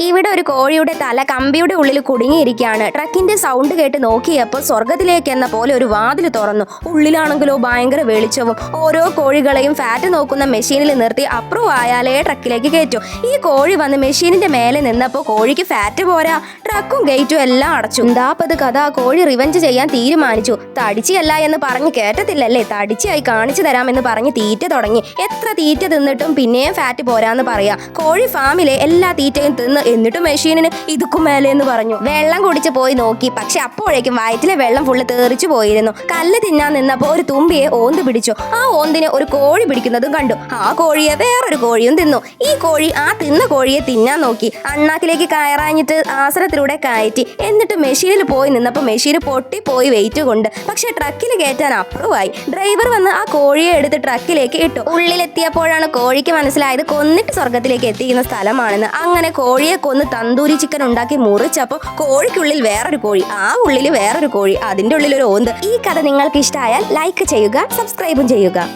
ഇവിടെ ഒരു കോഴിയുടെ തല കമ്പിയുടെ ഉള്ളിൽ കുടുങ്ങിയിരിക്കുകയാണ്. ട്രക്കിന്റെ സൗണ്ട് കേട്ട് നോക്കിയപ്പോൾ സ്വർഗത്തിലേക്ക് എന്ന പോലെ ഒരു വാതിൽ തുറന്നു. ഉള്ളിലാണെങ്കിലോ ഭയങ്കര വെളിച്ചവും. ഓരോ കോഴികളെയും ഫാറ്റ് നോക്കുന്ന മെഷീനിൽ നിർത്തി അപ്രൂവ് ആയാലേ ട്രക്കിലേക്ക് കയറ്റൂ. ഈ കോഴി വന്ന് മെഷീനിന്റെ മേലെ നിന്നപ്പോൾ കോഴിക്ക് ഫാറ്റ് പോരാ. ട്രക്കും ഗേറ്റും എല്ലാം അടച്ചു. എന്താപ്പത് കഥ? കോഴി റിവഞ്ച് ചെയ്യാൻ തീരുമാനിച്ചു. തടിച്ചിയല്ല എന്ന് പറഞ്ഞ് കേട്ടത്തില്ലല്ലേ, തടിച്ചായി കാണിച്ചു തരാമെന്ന് പറഞ്ഞ് തീറ്റ തുടങ്ങി. എത്ര തീറ്റ തിന്നിട്ടും പിന്നെയും ഫാറ്റ് പോരാന്ന് പറയാ. കോഴി ഫാമിലെ എല്ലാ തീറ്റയും തിന്ന് എന്നിട്ടും മെഷീനിന് ഇതുക്കും മേലെ എന്ന് പറഞ്ഞു. വെള്ളം കുടിച്ച് പോയി നോക്കി, പക്ഷെ അപ്പോഴേക്കും വയറ്റിലെ വെള്ളം ഫുള്ള് തെറിച്ചു പോയിരുന്നു. കല്ല് തിന്നാൻ നിന്നപ്പോ ഒരു തുമ്പിയെ ഓന്ത് പിടിച്ചു. ആ ഓന്തിനെ ഒരു കോഴി പിടിക്കുന്നതും കണ്ടു. ആ കോഴിയെ വേറൊരു കോഴിയും തിന്നു. ഈ കോഴി ആ തിന്ന കോഴിയെ തിന്നാൻ നോക്കി. അണ്ണാക്കിലേക്ക് കയറാഞ്ഞിട്ട് ആസനത്തിലൂടെ കയറ്റി. എന്നിട്ട് മെഷീനിൽ പോയി നിന്നപ്പോൾ മെഷീൻ പൊട്ടിപ്പോയി വെയിറ്റ് കൊണ്ട്. പക്ഷെ ട്രക്കിൽ കയറ്റാൻ അപ്രൂവായി. ഡ്രൈവർ വന്ന് ആ കോഴിയെ എടുത്ത് ട്രക്കിലേക്ക് ഇട്ടു. ഉള്ളിലെത്തിയപ്പോഴാണ് കോഴിക്ക് മനസ്സിലായത് കൊന്നിട്ട് സ്വർഗത്തിലേക്ക് എത്തിക്കുന്ന സ്ഥലമാണെന്ന്. അങ്ങനെ കോഴിയെ കൊന്ന് തന്തൂരി ചിക്കൻ ഉണ്ടാക്കി മുറിച്ചപ്പോൾ കോഴിക്കുള്ളിൽ വേറൊരു കോഴി, ആ ഉള്ളിൽ വേറൊരു കോഴി, അതിൻ്റെ ഉള്ളിൽ ഒരു ഓന്ത്. ഈ കഥ നിങ്ങൾക്ക് ഇഷ്ടമായാൽ ലൈക്ക് ചെയ്യുക, സബ്സ്ക്രൈബും ചെയ്യുക.